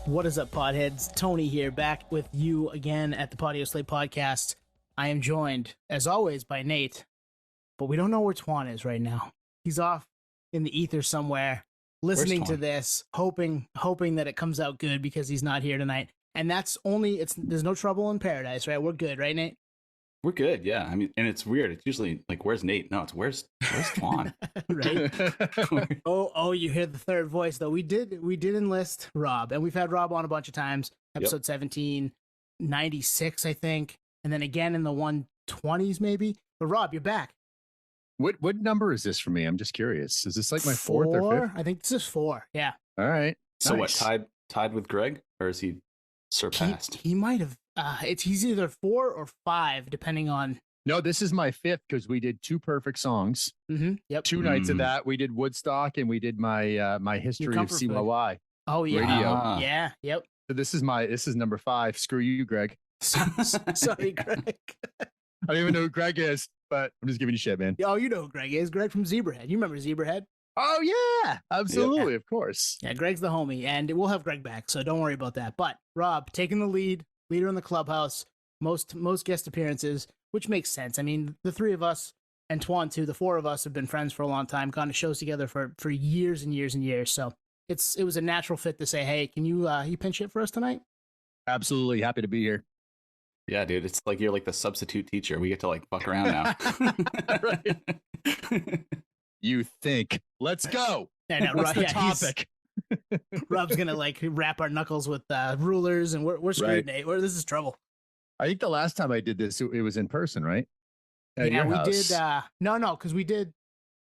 What is up, podheads? Tony here, back with you again at the Podio Slate podcast. I am joined, as always, by Nate, but we don't know where Twan is right now. He's off in the ether somewhere, listening to this, hoping that it comes out good because he's not here tonight. And that's only, there's no trouble in paradise, right? We're good, right, Nate? We're good, yeah. I mean, and it's weird. It's usually like, where's Nate? No, it's where's Twan? Right. Oh, you hear the third voice though. We did enlist Rob, and we've had Rob on a bunch of times. Episode 1796, I think, and then again in the 120s maybe. But Rob, you're back. What number is this for me? I'm just curious. Is this like my fourth or fifth? I think this is 4. Yeah. All right. So nice. what? Tied with Greg, or is he surpassed? He might have. He's either 4 or 5, depending on. No, this is my 5th because we did 2 perfect songs. Mm-hmm. Yep. 2 nights of that. We did Woodstock and we did my history of CYY. Oh yeah. Radio. Yeah. Yep. So this is number 5. Screw you, Greg. Sorry, Greg. I don't even know who Greg is, but I'm just giving you shit, man. Oh, you know who Greg is. Greg from Zebrahead. You remember Zebrahead? Oh yeah, absolutely, yeah. Of course. Yeah, Greg's the homie, and we'll have Greg back, so don't worry about that. But Rob, taking the leader in the clubhouse, most guest appearances, which makes sense. I mean, the 3 of us and Twan too, the 4 of us have been friends for a long time, gone to shows together for years and years and years. So it was a natural fit to say, hey, can you pinch hit for us tonight? Absolutely, happy to be here. Yeah, dude, it's like you're like the substitute teacher. We get to like fuck around now. Right. You think? Let's go. What's the topic? Rob's gonna like wrap our knuckles with rulers, and we're screwed, Nate. This is trouble. I think the last time I did this, it was in person, right? At yeah, we house. Did. No, because we did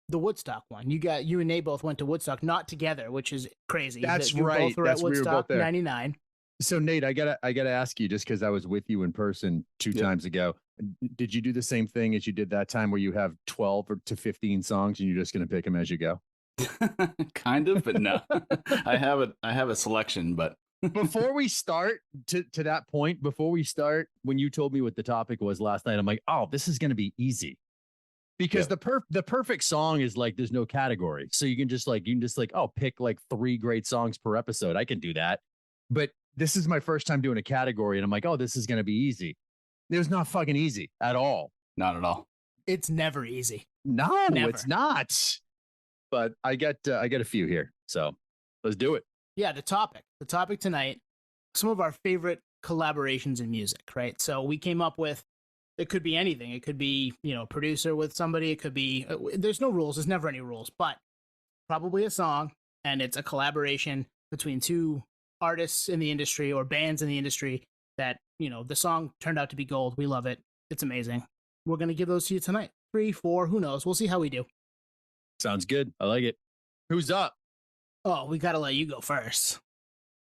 the Woodstock one. You and Nate both went to Woodstock, not together, which is crazy. That's right. Both were at Woodstock '99. So Nate, I gotta ask you, just because I was with you in person 2 times ago, did you do the same thing as you did that time, where you have 12 to 15 songs and you're just gonna pick them as you go? Kind of, but no. I have a selection, but before we start to that point, when you told me what the topic was last night, I'm like, oh, this is gonna be easy. Because the perfect song is like there's no category. So you can just pick like 3 great songs per episode. I can do that. But this is my first time doing a category, and I'm like, oh, this is going to be easy. It was not fucking easy at all. Not at all. It's never easy. No, never. It's not. But I got a few here. So let's do it. Yeah, the topic tonight, some of our favorite collaborations in music, right? So we came up with, it could be anything. It could be, a producer with somebody. It could be, there's no rules. There's never any rules, but probably a song, and it's a collaboration between 2 artists in the industry or bands in the industry that, the song turned out to be gold. We love it. It's amazing. We're going to give those to you tonight. 3, 4, who knows? We'll see how we do. Sounds good. I like it. Who's up? Oh, we got to let you go first.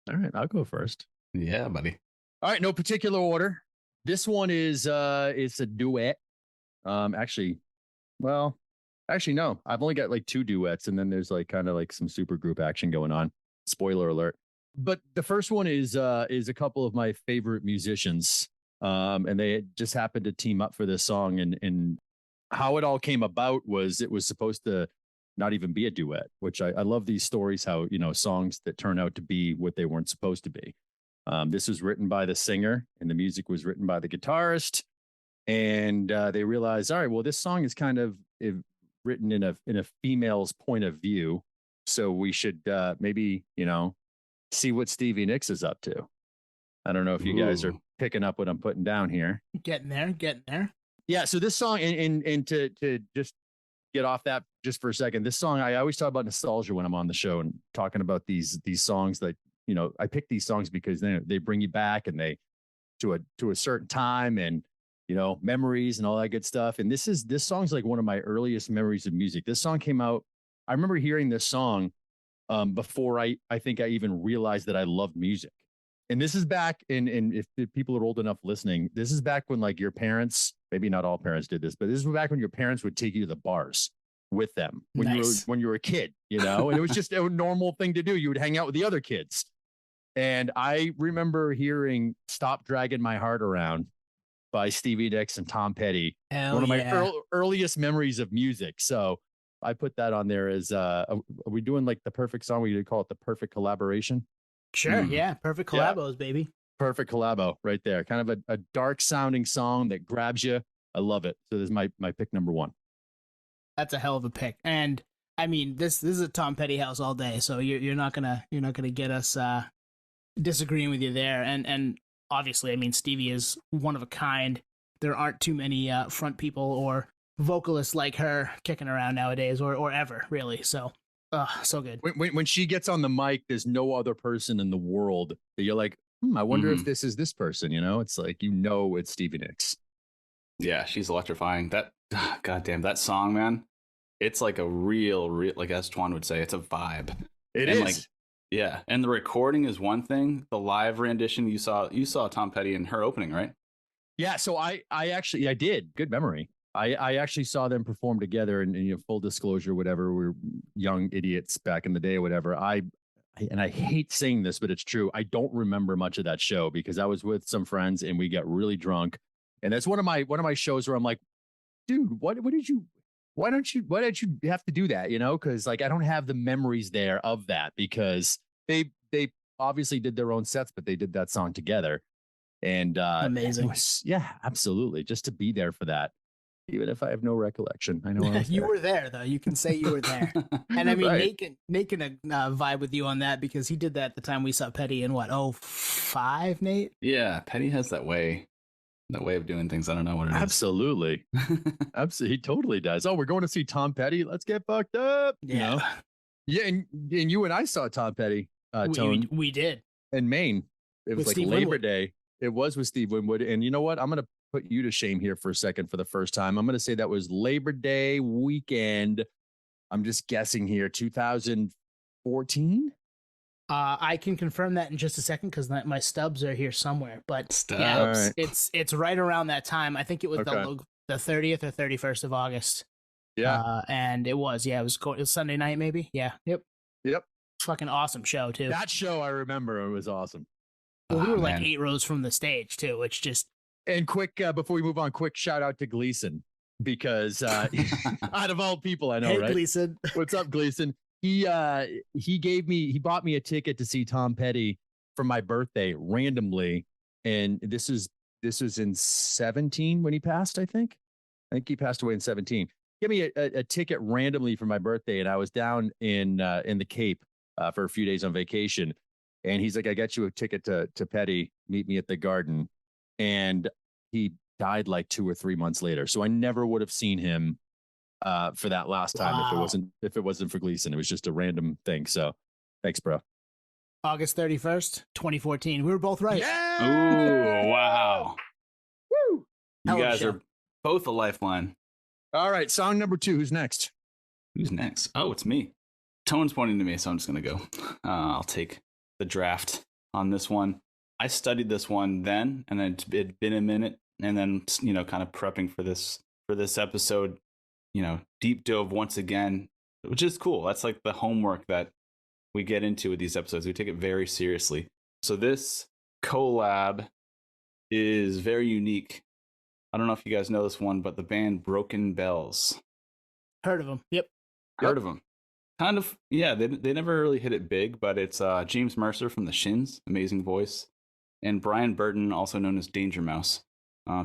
All right, I'll go first. Yeah, buddy. All right, no particular order. This one is it's a duet. Actually, no. I've only got like 2 duets, and then there's like kind of like some super group action going on. Spoiler alert. But the first one is a couple of my favorite musicians, and they just happened to team up for this song. And how it all came about was it was supposed to not even be a duet, which I love these stories, how, songs that turn out to be what they weren't supposed to be. This was written by the singer, and the music was written by the guitarist. And they realized, all right, well, this song is kind of written in a female's point of view. So we should maybe, see what Stevie Nicks is up to. I don't know if you guys are picking up what I'm putting down here. Getting there. Yeah. So this song, and to just get off that just for a second, this song, I always talk about nostalgia when I'm on the show and talking about these songs that, I pick these songs because they bring you back, and they to a certain time, and, memories and all that good stuff. And this song's like one of my earliest memories of music. This song came out. I remember hearing this song before I think I even realized that I loved music. And this is back if people are old enough listening, this is back when like your parents, maybe not all parents did this, but this is back when your parents would take you to the bars with them when you were a kid, and it was just a normal thing to do. You would hang out with the other kids. And I remember hearing Stop Dragging My Heart Around by Stevie Nicks and Tom Petty. One of my earliest memories of music. So I put that on there as, are we doing like the perfect song? We could call it the perfect collaboration. Sure. Yeah. Perfect Yeah. collabos, baby. Perfect collabo right there. Kind of a dark sounding song that grabs you. I love it. So this is my pick number one. That's a hell of a pick. And I mean, this is a Tom Petty house all day, so you're not gonna get us disagreeing with you there. And obviously, I mean, Stevie is one of a kind. There aren't too many front people or vocalists like her kicking around nowadays, or ever really. So, so good. When she gets on the mic, there's no other person in the world that you're like, I wonder if this is this person. You know, it's like it's Stevie Nicks. Yeah, she's electrifying. That goddamn that song, man. It's like a real like as Twan would say, it's a vibe. It and is. Like, yeah, and the recording is one thing. The live rendition you saw Tom Petty in her opening, right? Yeah, so I actually did. Good memory. I actually saw them perform together, and full disclosure, whatever, we're young idiots back in the day, whatever. I hate saying this, but it's true. I don't remember much of that show because I was with some friends and we got really drunk. And that's one of my shows where I'm like, dude, why did you have to do that? Because like I don't have the memories there of that because they obviously did their own sets, but they did that song together. And amazing. Yeah, absolutely. Just to be there for that. Even if I have no recollection, I know I was you there. were there though. You can say you were there. And I mean, Right. Nate can vibe with you on that because he did that at the time we saw Petty in what 05, Nate? Yeah, Petty has that way of doing things. I don't know what it is. Absolutely. Absolutely. He totally does. Oh, we're going to see Tom Petty. Let's get fucked up. Yeah. Yeah. And you and I saw Tom Petty, Tone, we did. in Maine. It was With like Steve Labor Winwood. Day. It was with Steve Winwood. And you know what? I'm going to put you to shame here for a second for the first time. I'm going to say that was Labor Day weekend. I'm just guessing here, 2014. I can confirm that in just a second because my stubs are here somewhere. But Stubs. yeah, All right. it's right around that time. I think it was Okay. the 30th or 31st of August. Yeah. And it was it was Sunday night maybe. Yeah. Yep. Fucking awesome show too. That show I remember, it was awesome. Well, we were like man. 8 rows from the stage too, which just And quick, before we move on, quick shout out to Gleason because out of all people I know, hey, right? Gleason. What's up, Gleason? He bought me a ticket to see Tom Petty for my birthday randomly, and this was in 17 when he passed. I think he passed away in 17. Give me a ticket randomly for my birthday, and I was down in the Cape for a few days on vacation, and he's like, "I got you a ticket to Petty. Meet me at the Garden," and he died like 2 or 3 months later. So I never would have seen him for that last time if it wasn't for Gleason. It was just a random thing. So thanks, bro. August 31st, 2014. We were both right. Yeah. Ooh, wow. Woo. You Hell of a guys show. are both a lifeline. All right. Song number 2. Who's next? Who's next? Oh, it's me. Tone's pointing to me, so I'm just going to go. I'll take the draft on this one. I studied this one then, and then it'd been a minute, and then, kind of prepping for this episode, deep dove once again, which is cool. That's like the homework that we get into with these episodes. We take it very seriously. So this collab is very unique. I don't know if you guys know this one, but the band Broken Bells. Heard of him. Yep. Heard of them. Kind of, yeah, they never really hit it big, but it's James Mercer from the Shins, amazing voice, and Brian Burton, also known as Danger Mouse,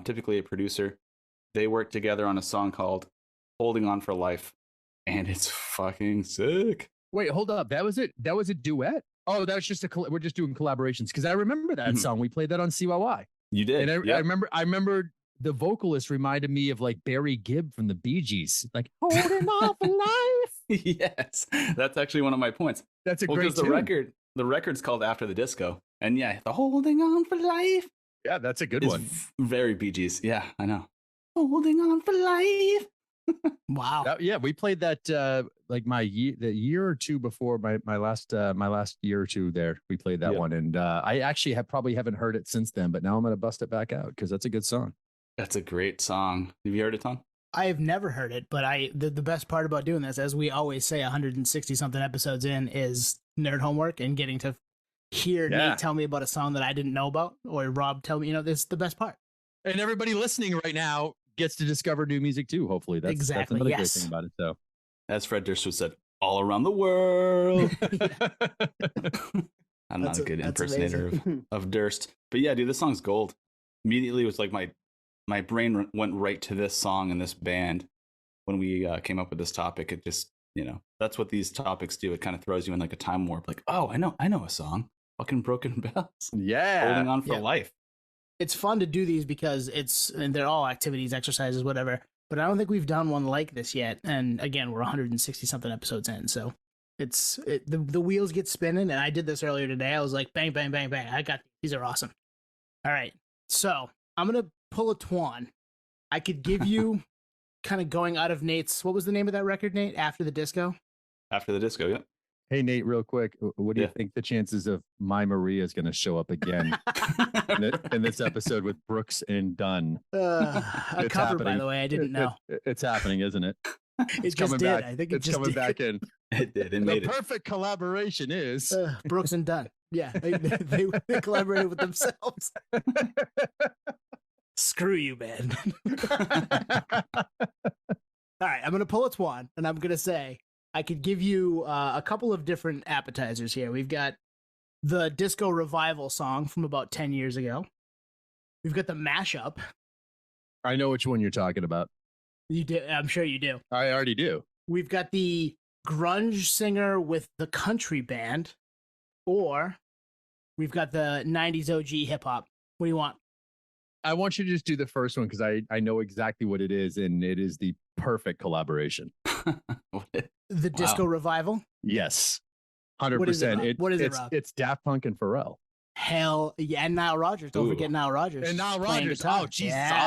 typically a producer. They worked together on a song called Holding On for Life, and it's fucking sick. Wait, hold up. That was it. That was a duet. Oh, that was just we're just doing collaborations because I remember that song. We played that on CYY. You did. And I remember the vocalist reminded me of like Barry Gibb from the Bee Gees, like holding on for life. Yes, that's actually one of my points. That's a great tune. The record's called After the Disco, and yeah, the Holding On for Life. Yeah, that's a good is one. Very Bee Gees. Yeah, I know. Holding On for Life. Wow. Yeah, we played that like the year or two before my last year or two there. We played that one, and I actually probably haven't heard it since then. But now I'm gonna bust it back out because that's a good song. That's a great song. Have you heard it, Tom? I have never heard it, but the best part about doing this, as we always say, 160 something episodes in, is nerd homework and getting to hear Nate tell me about a song that I didn't know about, or Rob tell me. This is the best part. And everybody listening right now gets to discover new music too. Hopefully, that's another great thing about it. So, as Fred Durst would said, all around the world. I'm not a good That's impersonator amazing. of Durst. But yeah, dude, this song's gold. Immediately, it was like my brain went right to this song and this band when we came up with this topic. It just, that's what these topics do. It kind of throws you in like a time warp. Like, oh, I know a song. Fucking Broken Bells. Yeah. Holding on for Yeah. life. It's fun to do these because and they're all activities, exercises, whatever. But I don't think we've done one like this yet. And again, we're 160 something episodes in, so the wheels get spinning. And I did this earlier today. I was like, bang, bang, bang, bang. I got these are awesome. All right, so I'm gonna pull a Twan. I could give you kind of going out of Nate's. What was the name of that record, Nate? After the Disco. After the Disco, yeah. Hey, Nate, real quick. What do you Yeah. think the chances of My Maria is going to show up again in this episode with It's Brooks and Dunn? a cover, by the way. I didn't know. It's happening, isn't it? It just did. I think it's just coming did. back in. It did. It The made it. perfect collaboration is Brooks and Dunn. Yeah, they collaborated with themselves. Screw you, man. All right, I'm gonna pull a Twan, and I'm gonna say I could give you a couple of different appetizers here. We've got the disco revival song from about 10 years ago. We've got the mashup. I know which one you're talking about. You do, I'm sure you do. I already do. We've got the grunge singer with the country band, or we've got the 90s OG hip hop. What do you want? I want you to just do the first one because I know exactly what it is, and it is the perfect collaboration. The disco revival? Yes. What is it, 100%. Rob? What is it, it's, Rob? it's Daft Punk and Pharrell. Hell yeah. And Nile Rodgers. Don't Ooh. forget Nile Rodgers. And Nile playing Rodgers. guitar. Oh, Jesus. Yeah.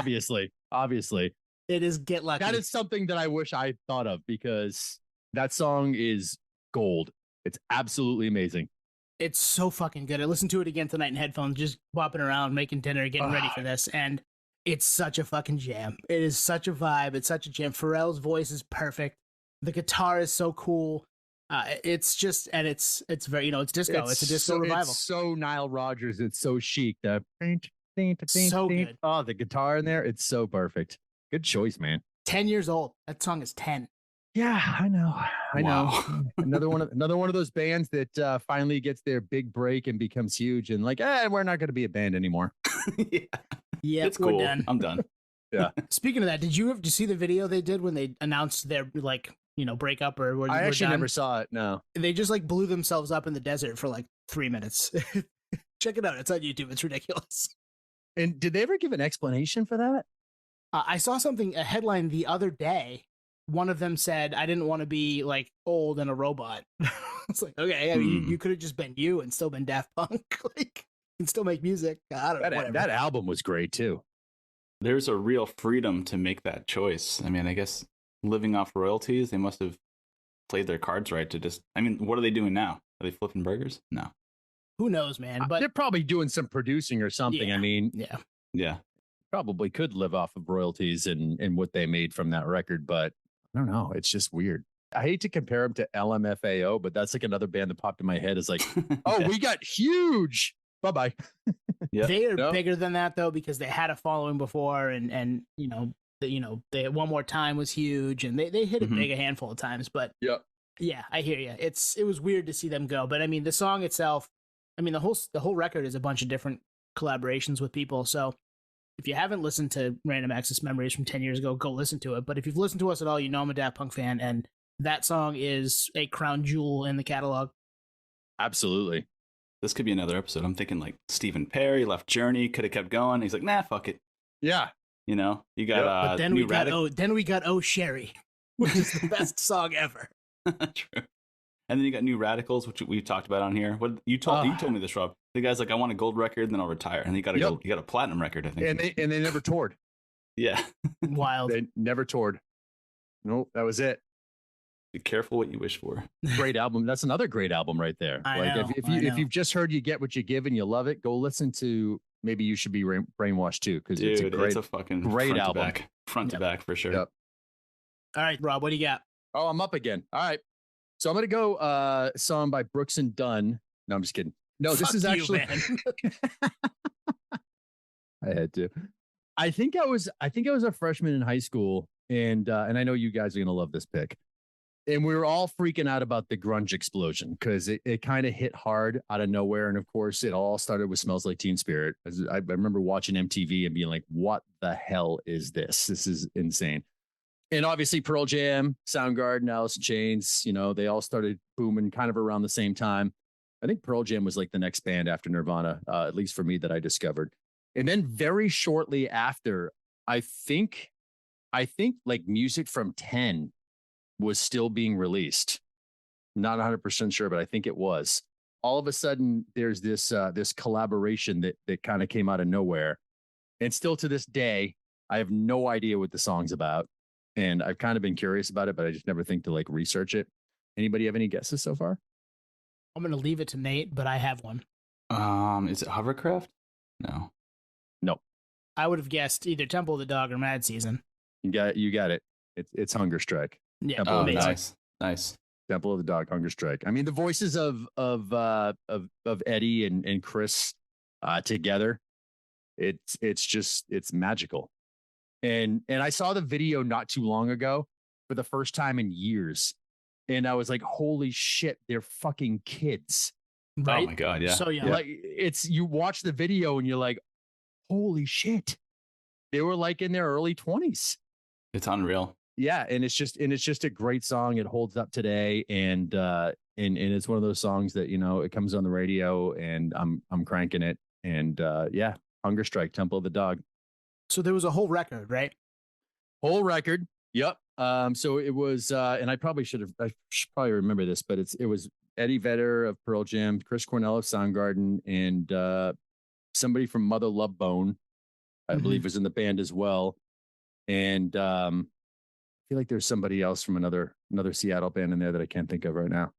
Obviously. It is Get Lucky. That is something that I wish I thought of because that song is gold. It's absolutely amazing. It's so fucking good. I listened to it again tonight in headphones, just bopping around, making dinner, getting ready for this. And it's such a fucking jam. It is such a vibe. It's such a jam. Pharrell's voice is perfect. The guitar is so cool. It's just, and it's very, it's disco. It's a disco revival. It's so Nile Rodgers. It's so chic. So good. Oh, the guitar in there. It's so perfect. Good choice, man. 10 years old. That song is 10. Yeah, I know. Wow. another one of those bands that finally gets their big break and becomes huge and like, we're not going to be a band anymore. Yeah. Yeah, It's we're cool. done. I'm done. Speaking of that, did you see the video they did when they announced their breakup or I actually done? never saw it. No. They just like blew themselves up in the desert for like 3 minutes. Check it out. It's on YouTube. It's ridiculous. And did they ever give an explanation for that? I saw a headline the other day. One of them said, I didn't want to be like old and a robot. It's like, okay, I mean, you could have just been you and still been Daft Punk. Like, you can still make music. I don't know. Whatever. That album was great too. There's a real freedom to make that choice. I mean, I guess living off royalties, they must have played their cards right to just, I mean, what are they doing now? Are they flipping burgers? No. Who knows, man? But They're probably doing some producing or something. Yeah. I mean, Yeah. probably could live off of royalties and what they made from that record, but I don't know. It's just weird. I hate to compare them to LMFAO, but that's like another band that popped in my head. Is like, oh, Yeah. we got huge. Bye-bye. Yeah. they are No. bigger than that though, because they had a following before, and they One More Time was huge, and they hit it Mhm. big a handful of times. But Yep. yeah, I hear you. It was weird to see them go, but I mean, the song itself, I mean, the whole record is a bunch of different collaborations with people. So if you haven't listened to Random Access Memories from 10 years ago, go listen to it. But if you've listened to us at all, you know I'm a Daft Punk fan, and that song is a crown jewel in the catalog. Absolutely. This could be another episode. I'm thinking like Stephen Perry left Journey, could have kept going. He's like, nah, fuck it. Yeah. You know, you got Yep. But then New we got Radic- then we got Oh Sherry, which is the best song ever. True. And then you got New Radicals, which we've talked about on here. What you told me this, Rob. The guy's like, I want a gold record, then I'll retire. And he got a Yep. gold, he got a platinum record, I think. And they never toured. Yeah. Wild. They never toured. Nope, that was it. Be careful what you wish for. Great album. That's another great album right there. I Like know, if you've just heard You Get What You Give and you love it, go listen to Maybe You Should Be Brainwashed too, because Dude, it's a great. fucking great front album. To back. Front to back for sure. Yep. All right, Rob, what do you got? Oh, I'm up again. All right. So I'm gonna go song by Brooks and Dunn. No, I'm just kidding. No, this Fuck is you, actually man. I had to. I think I was a freshman in high school, and I know you guys are gonna love this pick. And we were all freaking out about the grunge explosion because it kind of hit hard out of nowhere. And of course, it all started with Smells Like Teen Spirit. I remember watching MTV and being like, what the hell is this? This is insane. And obviously Pearl Jam, Soundgarden, Alice in Chains, they all started booming kind of around the same time. I think Pearl Jam was like the next band after Nirvana, at least for me, that I discovered. And then very shortly after, I think like music from 10 was still being released. Not 100% sure, but I think it was. All of a sudden, there's this collaboration that kind of came out of nowhere. And still to this day, I have no idea what the song's about. And I've kind of been curious about it, but I just never think to like research it. Anybody have any guesses so far? I'm going to leave it to Nate, but I have one. Is it Hovercraft? No. I would have guessed either Temple of the Dog or Mad Season. You got it. It's Hunger Strike. Yeah. Temple of the Dog. Nice. Temple of the Dog, Hunger Strike. I mean, the voices of Eddie and Chris together, it's magical. And I saw the video not too long ago for the first time in years. And I was like, holy shit, they're fucking kids. Right? Oh my God, yeah. So young. Like you watch the video and you're like, holy shit. They were like in their early 20s. It's unreal. Yeah, and it's just a great song. It holds up today, and it's one of those songs that it comes on the radio, and I'm cranking it, and yeah, Hunger Strike, Temple of the Dog. So there was a whole record, right? Whole record. Yep. So it was, and I should probably remember this, but it was Eddie Vedder of Pearl Jam, Chris Cornell of Soundgarden, and somebody from Mother Love Bone, I believe, was in the band as well, and I feel like there's somebody else from another Seattle band in there that I can't think of right now.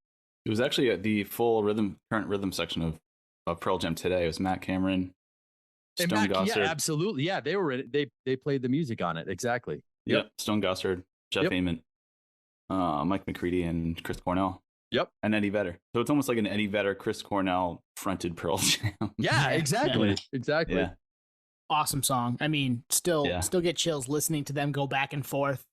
It was actually the full current rhythm section of Pearl Jam today. It was Matt Cameron, Stone Gossard. Yeah, absolutely. Yeah, they were in it. They played the music on it. Exactly. Yep. Stone Gossard, Jeff Ament, Mike McCready, and Chris Cornell. Yep. And Eddie Vedder. So it's almost like an Eddie Vedder, Chris Cornell fronted Pearl Jam. Yeah, exactly. Yeah. Exactly. Yeah. Awesome song. I mean, still get chills listening to them go back and forth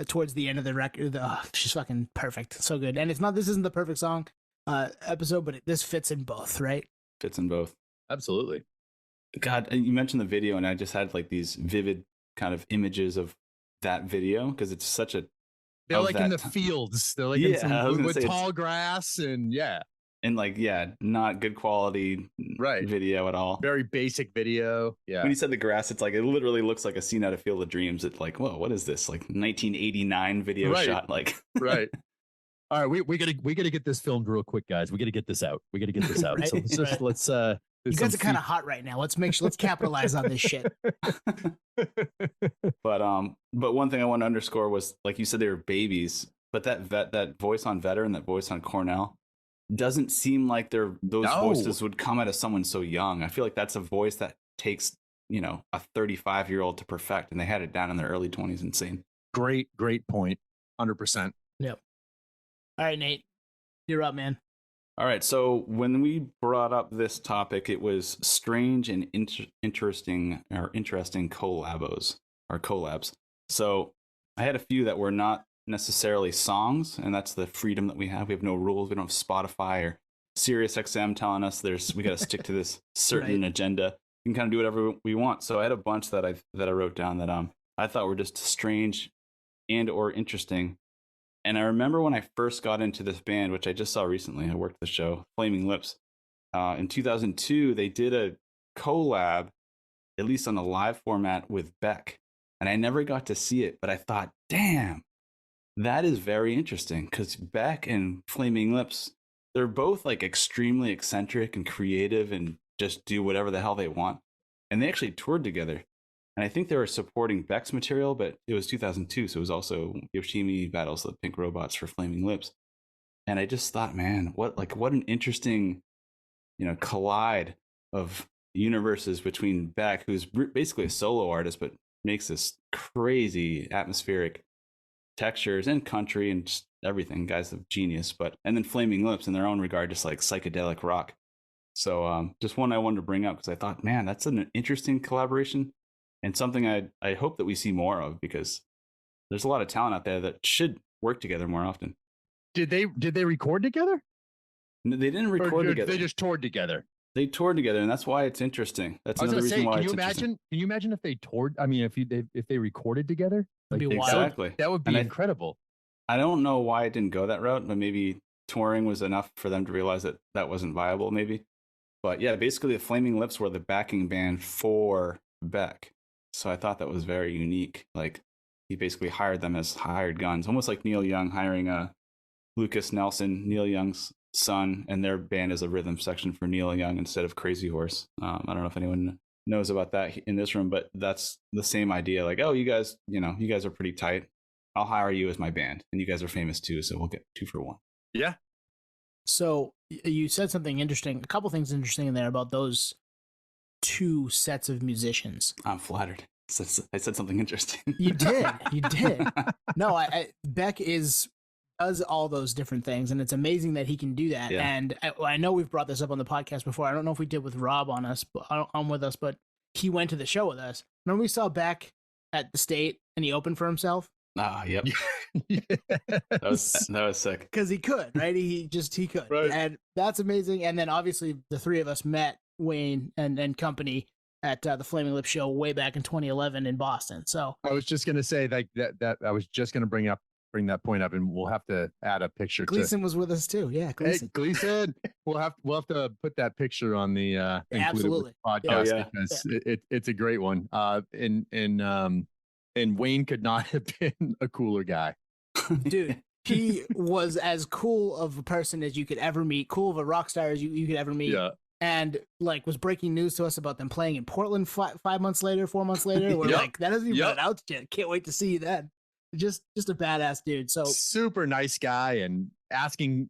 towards the end of the record. She's fucking perfect. So good. And this isn't the perfect song episode, but this fits in both, right? Fits in both. Absolutely. God, you mentioned the video, and I just had like these vivid kind of images of that video because it's such a. They're like in the fields. They're like in some, with tall grass and and like not good quality video at all. Very basic video. Yeah. When you said the grass, it's like it literally looks like a scene out of Field of Dreams. It's like, whoa, what is this? Like 1989 video shot. Like right. All right, we gotta get this filmed real quick, guys. We gotta get this out. Right? So let's you guys are kind of hot right now. Let's capitalize on this shit. But one thing I want to underscore was, like you said, they were babies, but that voice on Vedder and that voice on Cornell doesn't seem like those voices would come out of someone so young. I feel like that's a voice that takes a 35-year-old to perfect, and they had it down in their early 20s. Insane. Great point. 100%. Yep. All right, Nate, you're up, man. All right, so when we brought up this topic, it was strange and interesting collabs. So I had a few that were not necessarily songs, and that's the freedom that we have. We have no rules. We don't have Spotify or SiriusXM telling us we got to stick to this certain agenda. We can kind of do whatever we want. So I had a bunch that I wrote down that I thought were just strange and or interesting. And I remember when I first got into this band, which I just saw recently, I worked the show, Flaming Lips. In 2002, they did a collab, at least on a live format, with Beck. And I never got to see it, but I thought, damn, that is very interesting, because Beck and Flaming Lips, they're both like extremely eccentric and creative and just do whatever the hell they want. And they actually toured together. And I think they were supporting Beck's material, but it was 2002, so it was also Yoshimi battles the Pink Robots for Flaming Lips. And I just thought, man, what an interesting, collide of universes between Beck, who's basically a solo artist, but makes this crazy atmospheric textures and country and just everything. Guys of genius, and then Flaming Lips in their own regard, just like psychedelic rock. So just one I wanted to bring up because I thought, man, that's an interesting collaboration. And something I hope that we see more of, because there's a lot of talent out there that should work together more often. Did they record together? No, they didn't record Or together. they just toured together. They toured together, and that's why it's interesting. That's I was another gonna say, reason why can it's you interesting. imagine? Can you imagine if they toured? I mean, if they recorded together, That'd be they- wild. Exactly. that would be And incredible. I don't know why it didn't go that route, but maybe touring was enough for them to realize that that wasn't viable, maybe. But yeah, basically the Flaming Lips were the backing band for Beck. So I thought that was very unique. Like, he basically hired them as hired guns, almost like Neil Young hiring Lucas Nelson, Neil Young's son, and their band is a rhythm section for Neil Young instead of Crazy Horse. I don't know if anyone knows about that in this room, but that's the same idea. Like, oh, you guys are pretty tight. I'll hire you as my band, and you guys are famous too, so we'll get 2 for 1. Yeah. So you said something interesting, a couple things interesting in there about those 2 sets of musicians. I'm flattered. I said something interesting. You did. No, Beck does all those different things, and it's amazing that he can do that. Yeah. And I know we've brought this up on the podcast before. I don't know if we did with Rob on with us, but he went to the show with us. Remember we saw Beck at the State, and he opened for himself Yep. Yes. That was sick. because he could, right? He could, Right. and that's amazing. And then obviously the 3 of us met Wayne and company at the Flaming Lips show way back in 2011 in Boston. So I was just gonna say like that. I was just gonna bring that point up, and we'll have to add a picture. Gleason was with us too. Yeah, Gleason. Hey, Gleason, we'll have to put that picture on the Absolutely. podcast Yeah. because it's a great one. And Wayne could not have been a cooler guy. Dude, he was as cool of a person as you could ever meet, cool of a rock star as you could ever meet. Yeah. And like was breaking news to us about them playing in Portland 5 months later, 4 months later. We're Yep. like, that hasn't even Yep. been out yet. Can't wait to see you then. Just a badass dude. So Super nice guy and asking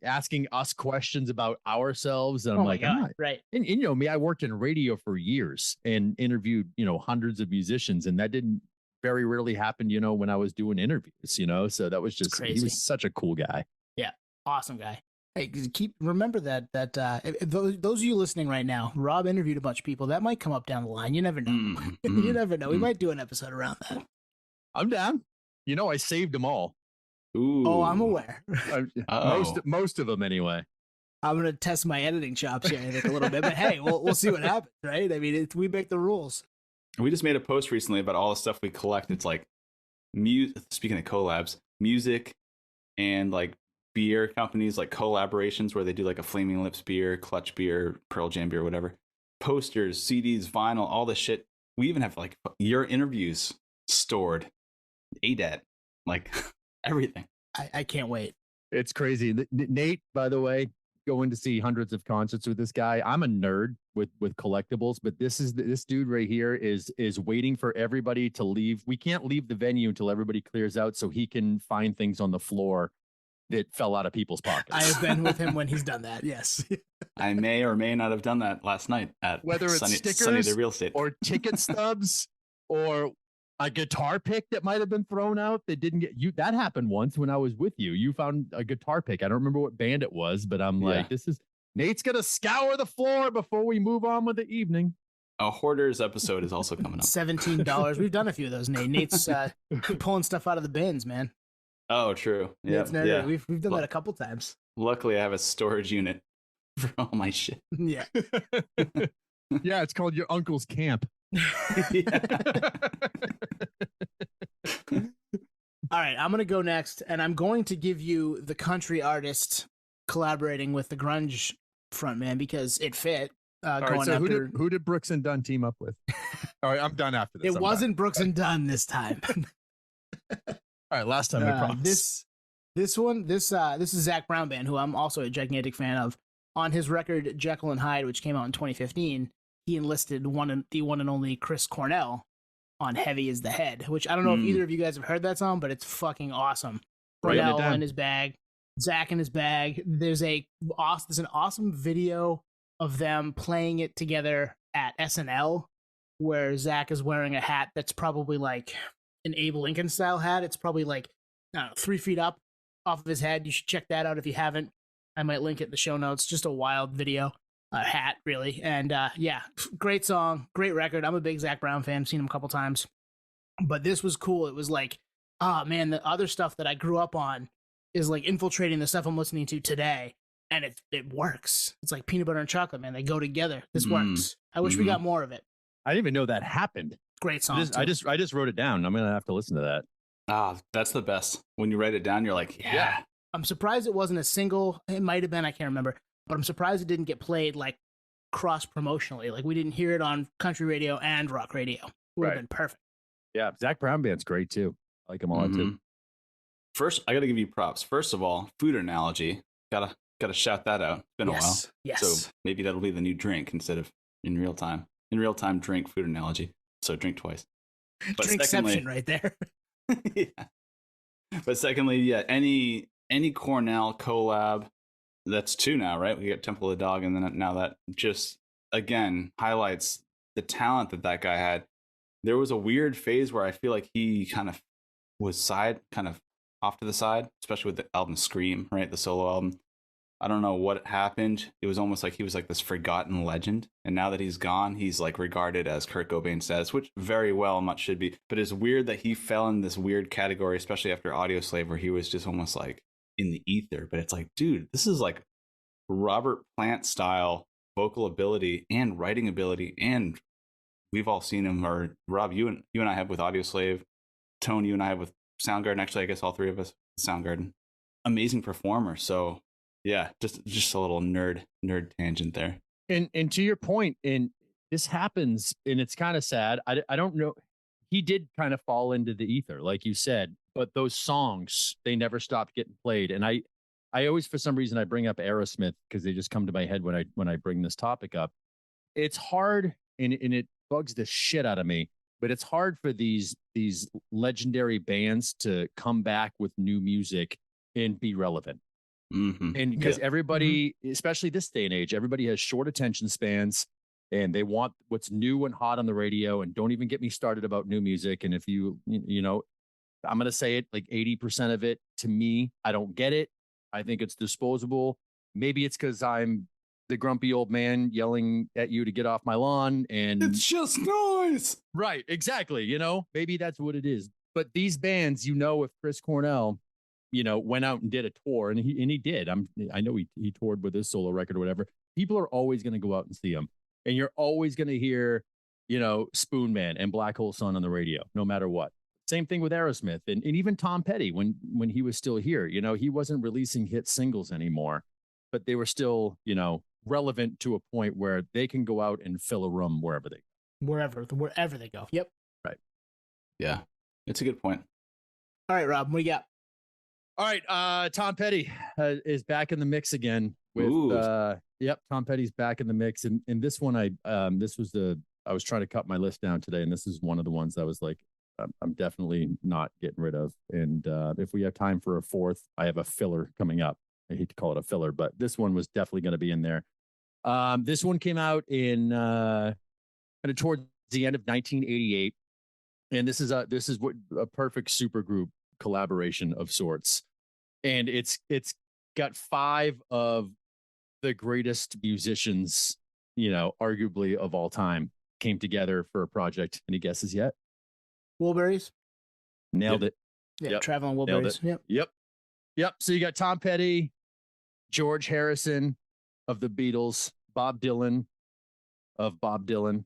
us questions about ourselves. And I'm oh my like, God, right. and you know me, I worked in radio for years and interviewed, hundreds of musicians, and that didn't very rarely happen, when I was doing interviews, so that was just, he crazy. was such a cool guy. Awesome guy. Hey, remember that if those of you listening right now, Rob interviewed a bunch of people. That might come up down the line. You never know. You never know. We might do an episode around that. I'm down. I saved them all. Ooh. Oh, I'm aware. Most of them anyway. I'm gonna test my editing chops here, I think, a little bit. But hey, we'll see what happens, right? I mean, we make the rules. We just made a post recently about all the stuff we collect. It's like speaking of collabs, music and like beer companies, like collaborations where they do like a Flaming Lips beer, Clutch beer, Pearl Jam beer, whatever. Posters, CDs, vinyl, all this shit. We even have like your interviews stored. ADAT, like everything. I can't wait. It's crazy. Nate, by the way, going to see hundreds of concerts with this guy. I'm a nerd with collectibles, but this dude right here is waiting for everybody to leave. We can't leave the venue until everybody clears out so he can find things on the floor that fell out of people's pockets. I have been with him when he's done that. Yes. I may or may not have done that last night at Whether it's Sunny stickers the Real Estate. or ticket stubs or a guitar pick that might have been thrown out that didn't get you. That happened once when I was with you. You found a guitar pick. I don't remember what band it was, but I'm like, Nate's going to scour the floor before we move on with the evening. A Hoarders episode is also coming up. $17. We've done a few of those, Nate. Nate's pulling stuff out of the bins, man. Oh, true. Yeah. Yeah. We've done that a couple times. Luckily, I have a storage unit for all my shit. Yeah. Yeah, it's called your uncle's camp. All right, I'm going to go next, and I'm going to give you the country artist collaborating with the grunge frontman because it fit. All right, so who did Brooks and Dunn team up with? All right, I'm done after this. It wasn't Brooks and Dunn this time. All right, last time I promise. This is Zach Brown Band, who I'm also a gigantic fan of. On his record Jekyll and Hyde, which came out in 2015, he enlisted the one and only Chris Cornell on Heavy Is the Head, which I don't know if either of you guys have heard that song, but it's fucking awesome. Cornell in his bag, Zach in his bag. There's an awesome video of them playing it together at SNL, where Zach is wearing a hat that's probably like an Abe Lincoln style hat. It's probably like, I don't know, 3 feet up off of his head. You should check that out if you haven't. I might link it in the show notes. Just a wild video. Hat, really. And yeah, great song, great record. I'm a big Zach Brown fan, seen him a couple times. But this was cool. It was like, man, the other stuff that I grew up on is like infiltrating the stuff I'm listening to today, and it works. It's like peanut butter and chocolate, man. They go together. This works. I wish we got more of it. I didn't even know that happened. Great song. I just wrote it down. I'm gonna have to listen to that. Ah, that's the best. When you write it down, you're like, yeah. I'm surprised it wasn't a single. It might have been. I can't remember. But I'm surprised it didn't get played like cross promotionally. Like we didn't hear it on country radio and rock radio. Would have been perfect. Yeah, Zach Brown Band's great too. I like him a lot too. First, I got to give you props. First of all, food analogy. Gotta shout that out. It's been a while. Yes. So maybe that'll be the new drink instead of in real time. In real time, drink food analogy. So drink twice. But Drinkception right there. Yeah. But secondly, yeah, any Cornell collab. That's two now, right? We got Temple of the Dog, and then now that just again highlights the talent that guy had. There was a weird phase where I feel like he kind of was kind of off to the side, especially with the album Scream, right? The solo album. I don't know what happened. It was almost like he was like this forgotten legend. And now that he's gone, he's like regarded as Kurt Cobain status, which very well much should be. But it's weird that he fell in this weird category, especially after Audioslave, where he was just almost like in the ether. But it's like, dude, this is like Robert Plant style vocal ability and writing ability. And we've all seen him, or Rob, you and I have with Audioslave, Tone, you and I have with Soundgarden. Actually, I guess all three of us, Soundgarden. Amazing performer. So yeah, just a little nerd tangent there. And to your point, and this happens, and it's kind of sad. I don't know. He did kind of fall into the ether, like you said, but those songs, they never stopped getting played. And I always, for some reason, I bring up Aerosmith because they just come to my head when I bring this topic up. It's hard, and it bugs the shit out of me, but it's hard for these legendary bands to come back with new music and be relevant. Mm-hmm. And because everybody, especially this day and age, everybody has short attention spans, and they want what's new and hot on the radio. And don't even get me started about new music. And if you know, I'm going to say it, like 80% of it, to me, I don't get it. I think it's disposable. Maybe it's because I'm the grumpy old man yelling at you to get off my lawn, and it's just noise. Right. Exactly. You know, maybe that's what it is. But these bands, if Chris Cornell, went out and did a tour, and he did. I know he toured with his solo record or whatever. People are always going to go out and see him, and you're always going to hear, Spoon Man and Black Hole Sun on the radio, no matter what. Same thing with Aerosmith and even Tom Petty when he was still here. He wasn't releasing hit singles anymore, but they were still, relevant to a point where they can go out and fill a room wherever they go. Yep. Right. Yeah, it's a good point. All right, Rob, what do you got? All right, Tom Petty is back in the mix again. Tom Petty's back in the mix, and this one I was trying to cut my list down today, and this is one of the ones I was like, I'm definitely not getting rid of. And if we have time for a fourth, I have a filler coming up. I hate to call it a filler, but this one was definitely going to be in there. This one came out in towards the end of 1988, and this is a perfect supergroup collaboration of sorts. And it's got 5 of the greatest musicians, arguably of all time, came together for a project. Any guesses yet? Wilburys. Nailed it. Yeah, yep. Traveling Wilburys. Yep. So you got Tom Petty, George Harrison of the Beatles, Bob Dylan of Bob Dylan,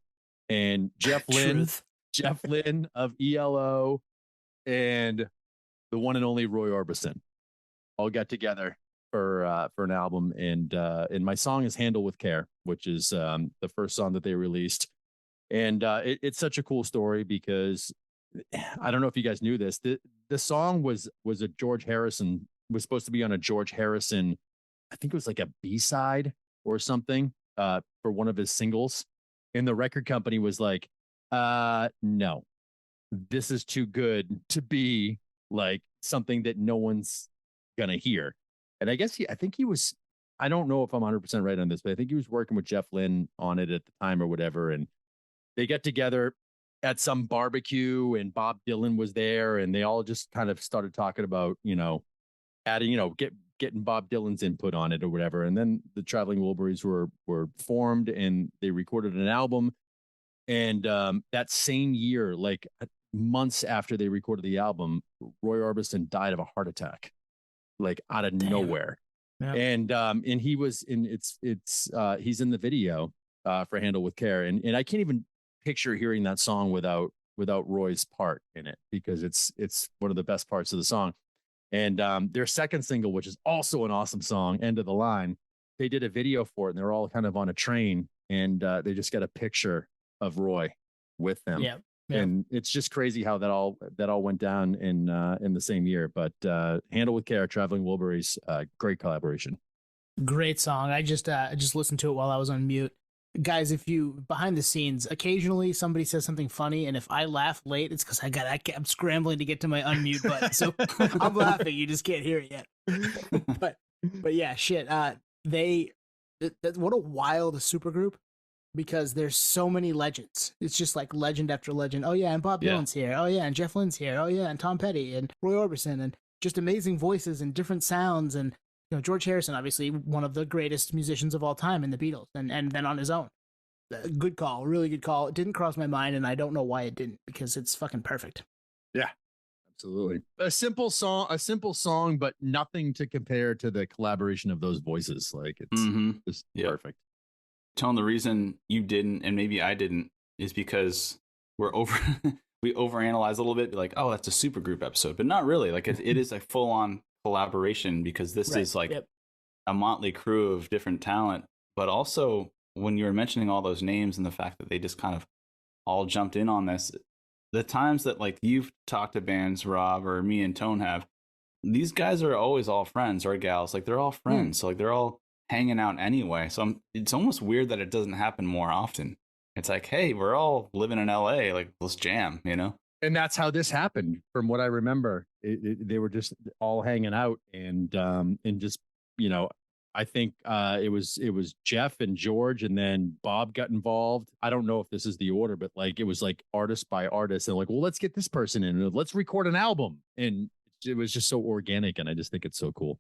and Jeff Lynne of ELO, and the one and only Roy Orbison all got together for an album. And my song is Handle with Care, which is the first song that they released. And it's such a cool story because I don't know if you guys knew this. The song was supposed to be on a George Harrison, I think it was like a B-side or something for one of his singles. And the record company was like, no, this is too good to be like something that no one's gonna hear. And I think he was, I don't know if I'm 100% right on this, but I think he was working with Jeff Lynne on it at the time or whatever. And they got together at some barbecue, and Bob Dylan was there, and they all just kind of started talking about, adding, getting Bob Dylan's input on it or whatever. And then the Traveling Wilburys were formed, and they recorded an album. And that same year, like months after they recorded the album, Roy Orbison died of a heart attack. like out of Damn. nowhere. Yeah. And he was in he's in the video for Handle with Care. And I can't even picture hearing that song without Roy's part in it, because it's one of the best parts of the song. And their second single, which is also an awesome song, End of the Line, they did a video for it, and they're all kind of on a train, and they just got a picture of Roy with them. Yeah. Yeah. And it's just crazy how that all went down in the same year. But Handle with Care, Traveling Wilburys, great collaboration. Great song. I just listened to it while I was on mute. Guys, if you behind the scenes, occasionally somebody says something funny, and if I laugh late, it's because I'm scrambling to get to my unmute button. So I'm laughing. You just can't hear it yet. But yeah, shit. What a wild supergroup, because there's so many legends. It's just like legend after legend. Oh yeah, and Bob Dylan's here. Oh yeah, and Jeff Lynne's here. Oh yeah, and Tom Petty and Roy Orbison, and just amazing voices and different sounds. And George Harrison, obviously one of the greatest musicians of all time in the Beatles, and then on his own. Good call, really good call. It didn't cross my mind, and I don't know why it didn't, because it's fucking perfect. Yeah, absolutely. A simple song, but nothing to compare to the collaboration of those voices. Like it's just perfect. Tone, the reason you didn't, and maybe I didn't, is because we overanalyze a little bit, be like, oh, that's a supergroup episode, but not really. Like it is a full on collaboration, because this is like a motley crew of different talent. But also, when you were mentioning all those names and the fact that they just kind of all jumped in on this, the times that like you've talked to bands, Rob, or me and Tone have, these guys are always all friends, or gals, like they're all friends. So like they're all hanging out anyway. So it's almost weird that it doesn't happen more often. It's like, hey, we're all living in LA, like let's jam, And that's how this happened, from what I remember. They were just all hanging out, and just, I think it was Jeff and George, and then Bob got involved. I don't know if this is the order, but like it was like artist by artist, and like, well, let's get this person in, let's record an album, and it was just so organic, and I just think it's so cool.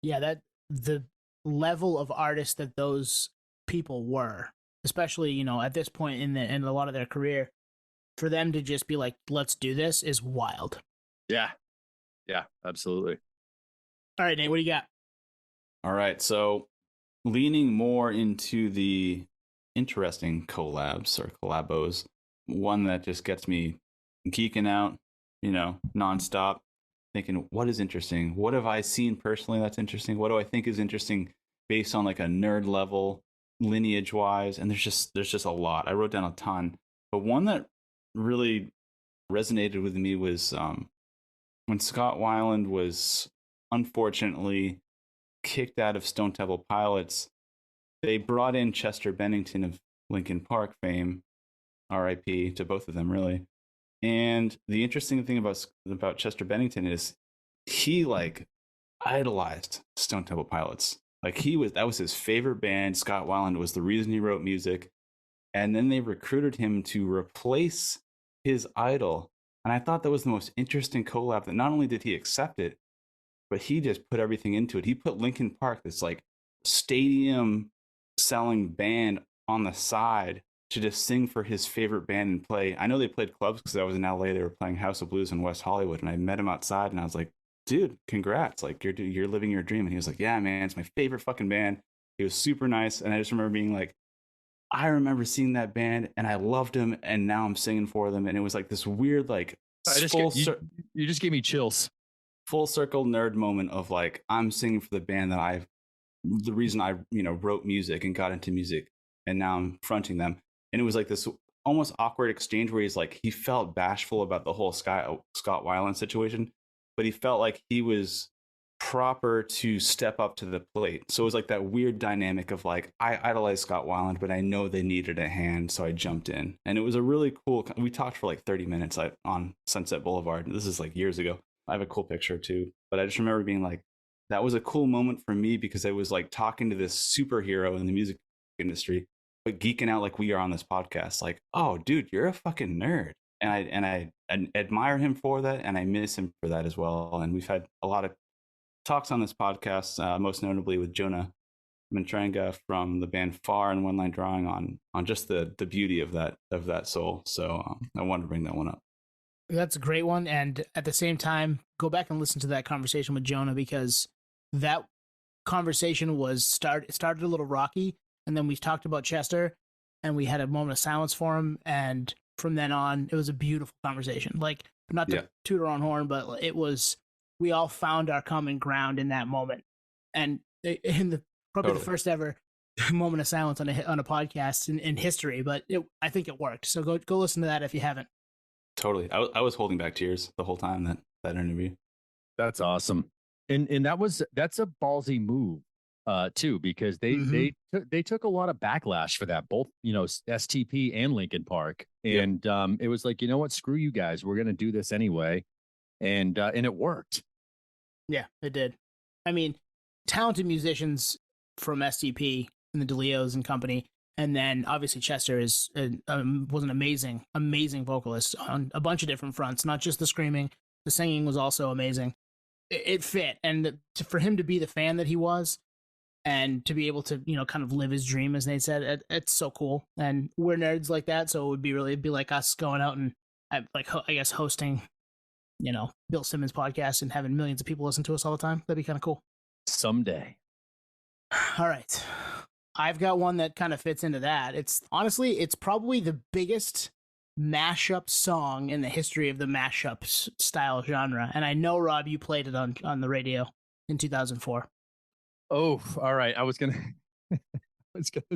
Yeah, that the level of artists that those people were, especially at this point in a lot of their career, for them to just be like, let's do this, is wild. Yeah, absolutely. All right, Nate, what do you got? All right, so leaning more into the interesting collabs or collabos, one that just gets me geeking out, nonstop, thinking, what is interesting? What have I seen personally that's interesting? What do I think is interesting based on like a nerd level, lineage wise? And there's just a lot. I wrote down a ton, but one that really resonated with me was when Scott Weiland was unfortunately kicked out of Stone Temple Pilots. They brought in Chester Bennington of Linkin Park fame, R.I.P. to both of them, really. And the interesting thing about Chester Bennington is he like idolized Stone Temple Pilots. Like that was his favorite band. Scott Weiland was the reason he wrote music. And then they recruited him to replace his idol. And I thought that was the most interesting collab, that not only did he accept it, but he just put everything into it. He put Linkin Park, this like stadium selling band, on the side to just sing for his favorite band and play. I know they played clubs because I was in LA. They were playing House of Blues in West Hollywood, and I met him outside, and I was like, dude, congrats. Like you're living your dream. And he was like, yeah, man, it's my favorite fucking band. He was super nice. And I just remember being like, I remember seeing that band and I loved them, and now I'm singing for them. And it was like this weird, like you just gave me chills. Full circle nerd moment of like, I'm singing for the band that the reason I, wrote music and got into music, and now I'm fronting them. And it was like this almost awkward exchange where he's like, he felt bashful about the whole Scott Weiland situation, but he felt like he was proper to step up to the plate. So it was like that weird dynamic of like, I idolize Scott Weiland, but I know they needed a hand, so I jumped in. And it was a really cool, we talked for like 30 minutes on Sunset Boulevard. This is like years ago. I have a cool picture too, but I just remember being like, that was a cool moment for me, because I was like talking to this superhero in the music industry, but geeking out like we are on this podcast. Like, oh dude, you're a fucking nerd. And I admire him for that, and I miss him for that as well. And we've had a lot of talks on this podcast, most notably with Jonah Mantrenga from the band Far and One Line Drawing on just the beauty of that soul. So I wanted to bring that one up. That's a great one. And at the same time, go back and listen to that conversation with Jonah, because that conversation was started a little rocky, and then we talked about Chester, and we had a moment of silence for him, and from then on, it was a beautiful conversation. Like, not to toot our own horn, but it was, we all found our common ground in that moment, and in the probably the first ever moment of silence on a podcast in history. But I think it worked. So go listen to that if you haven't. Totally. I was holding back tears the whole time that interview. That's awesome. And that's a ballsy move too, because they took a lot of backlash for that, both, you know, STP and Linkin Park. And it was like, you know what, screw you guys. We're going to do this anyway. And it worked. Yeah, it did. I mean, talented musicians from STP and the DeLeos and company. And then obviously Chester was an amazing vocalist on a bunch of different fronts, not just the screaming. The singing was also amazing. It fit. And for him to be the fan that he was and to be able to, you know, kind of live his dream, as they said, it's so cool. And we're nerds like that. So it'd be like us going out and I guess hosting, you know, Bill Simmons podcast and having millions of people listen to us all the time. That'd be kind of cool. Someday. All right. I've got one that kind of fits into that. It's probably the biggest mashup song in the history of the mashup style genre. And I know, Rob, you played it on the radio in 2004. Oh, all right. I was gonna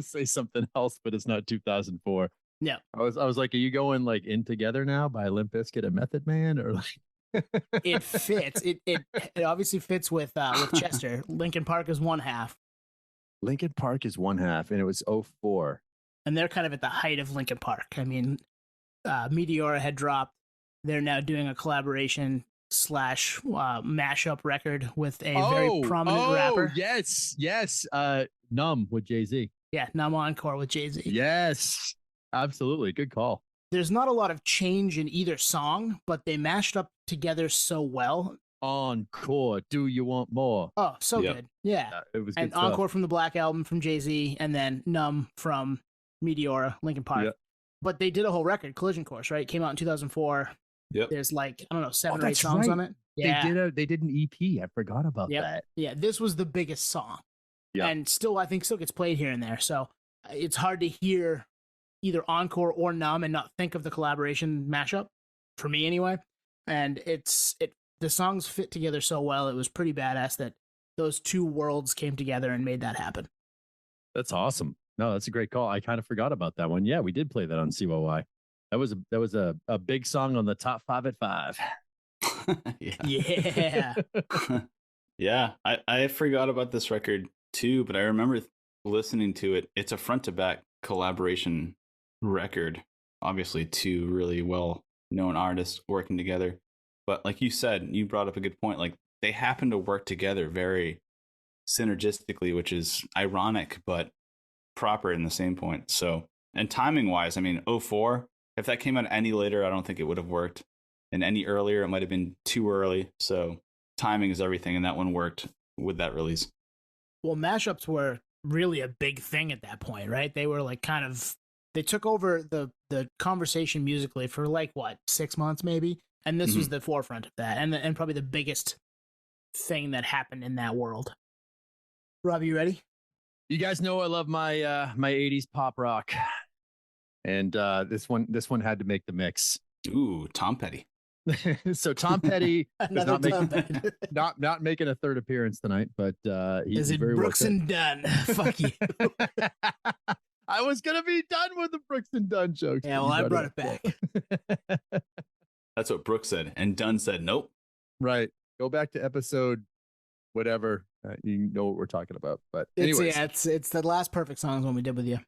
say something else, but it's not 2004. Yeah. I was like, are you going like In Together Now by Limp Bizkit and Method Man, or like? It fits. It obviously fits with Chester. Linkin Park is one half. Linkin Park is one half, and it was 04. And they're kind of at the height of Linkin Park. I mean, Meteora had dropped. They're now doing a collaboration / mashup record with a very prominent rapper. Yes. Numb with Jay-Z. Yeah, Numb Encore with Jay-Z. Yes, absolutely. Good call. There's not a lot of change in either song, but they mashed up together so well. Encore, Do You Want More? Oh, so good. Yeah. It was good and stuff. Encore from the Black Album from Jay-Z, and then Numb from Meteora, Linkin Park. Yep. But they did a whole record, Collision Course, right? It came out in 2004. Yep. There's like, I don't know, 7 or 8 songs on it. Yeah. They did an EP. I forgot about that. Yeah, this was the biggest song. Yeah. And I think still gets played here and there. So it's hard to hear either Encore or Numb and not think of the collaboration mashup, for me anyway. And the songs fit together so well. It was pretty badass that those two worlds came together and made that happen. That's awesome. No, that's a great call. I kind of forgot about that one. Yeah, we did play that on COY. That was a big song on the top 5 at 5. Yeah. Yeah. I forgot about this record too, but I remember listening to it. It's a front to back collaboration record. Obviously, two really well known artists working together. But like you said, you brought up a good point. Like, they happen to work together very synergistically, which is ironic, but proper in the same point. So, and timing wise, I mean, 04, if that came out any later, I don't think it would have worked. And any earlier, it might have been too early. So timing is everything. And that one worked with that release. Well, mashups were really a big thing at that point, right? They were like they took over the conversation musically for like, 6 months maybe? And this was the forefront of that, and probably the biggest thing that happened in that world. Rob, you ready? You guys know I love my my 80s pop rock, and this one had to make the mix. Ooh, Tom Petty. So Tom Petty is Petty. not making a third appearance tonight, but is it Brooks and Dunn? Fuck you. I was gonna be done with the Brooks and Dunn jokes. Yeah, well, I brought it back. That's what Brooks said, and Dunn said nope. Right. Go back to episode whatever. You know what we're talking about. But anyways, it's the last Perfect Songs one we did with you.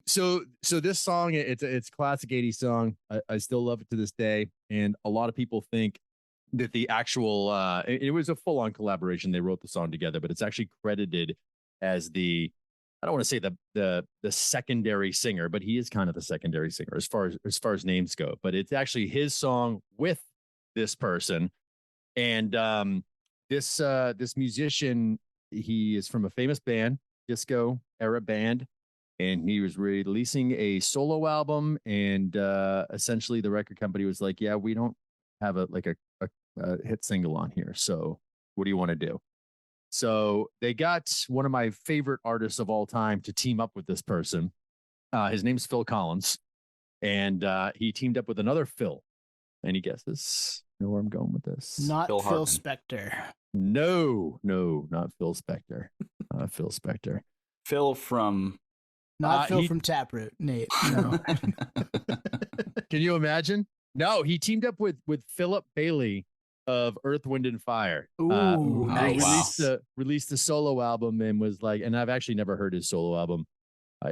So this song, it's a classic 80s song. I still love it to this day, and a lot of people think that the actual it was a full-on collaboration. They wrote the song together, but it's actually credited as I don't want to say the secondary singer, but he is kind of the secondary singer as far as names go. But it's actually his song with this person, and this musician, he is from a famous band, disco era band, and he was releasing a solo album, and essentially the record company was like, "Yeah, we don't have a hit single on here. So what do you want to do? So they got one of my favorite artists of all time to team up with this person. His name's Phil Collins, and he teamed up with another Phil. Any guesses? Know where I'm going with this? Not Phil Phil Hartman. Spector. No, not Phil Spector. Phil Spector. Phil from. Not Phil from Taproot, Nate. No. Can you imagine? No, he teamed up with Philip Bailey of Earth, Wind, and Fire. Ooh, nice. Released a solo album and was like, and I've actually never heard his solo album.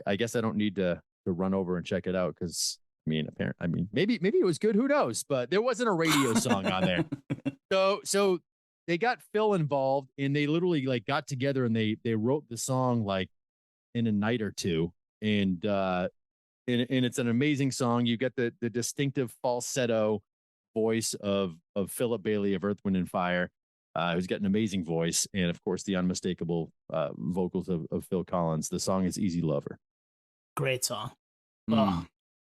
I guess I don't need to run over and check it out because maybe it was good. Who knows? But there wasn't a radio song on there. So they got Phil involved and they literally like got together and they wrote the song like in a night or two. And it's an amazing song. You get the distinctive falsetto voice of Philip Bailey of Earth, Wind, and Fire, who's got an amazing voice, and of course the unmistakable vocals of Phil Collins. The song is "Easy Lover." Great song.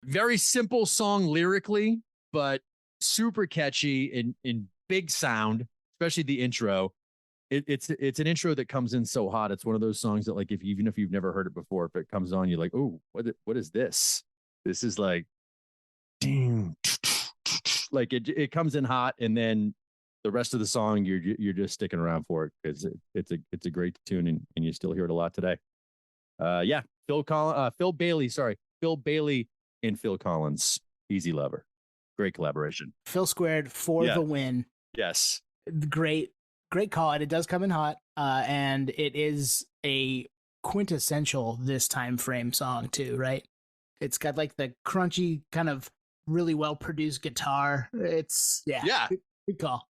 Very simple song lyrically, but super catchy and big sound, especially the intro. It's an intro that comes in so hot. It's one of those songs that like even if you've never heard it before, if it comes on, you're like, oh, what is this? This is like, ding, like it comes in hot, and then the rest of the song you're just sticking around for it because it's a great tune and you still hear it a lot today. Phil Bailey and Phil Collins, "Easy Lover," great collaboration. Phil squared for the win. Yes, great call. It does come in hot, and it is a quintessential this time frame song too, right? It's got like the crunchy kind of really well produced guitar. It's good call.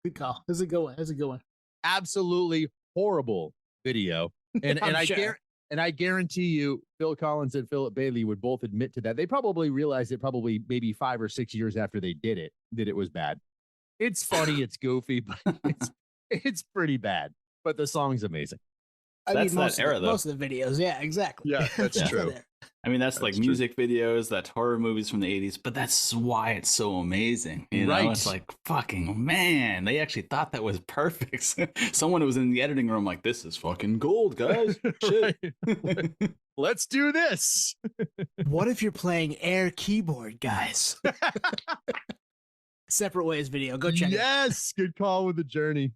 This is a good one. Absolutely horrible video, and sure. I guarantee you, Phil Collins and Philip Bailey would both admit to that. They probably realized it maybe 5 or 6 years after they did it that it was bad. It's funny, it's goofy, but it's pretty bad. But the song's amazing. Most of the videos, yeah, exactly. Yeah, that's true. I mean, that's like music videos, that's horror movies from the 80s, but that's why it's so amazing. You know, it's like, fucking man, they actually thought that was perfect. Someone who was in the editing room like, this is fucking gold, guys. Shit. Let's do this. What if you're playing air keyboard, guys? Separate Ways video. Go check it out. Yes, good call with the journey.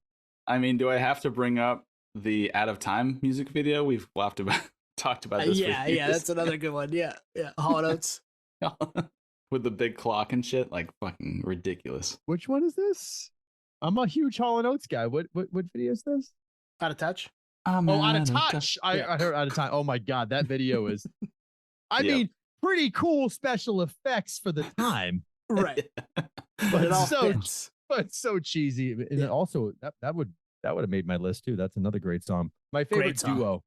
I mean, do I have to bring up the Out of Time music video? We've talked about this. Yeah, that's another good one. Yeah. Hall & Oates. With the big clock and shit, like fucking ridiculous. Which one is this? I'm a huge Hall & Oates guy. What video is this? Out of Touch. Out of Touch. I heard Out of Time. Oh my god, that video is. I mean, pretty cool special effects for the time, right? But it all fits. But it's so cheesy, and it also that would have made my list too. That's another great song. My favorite duo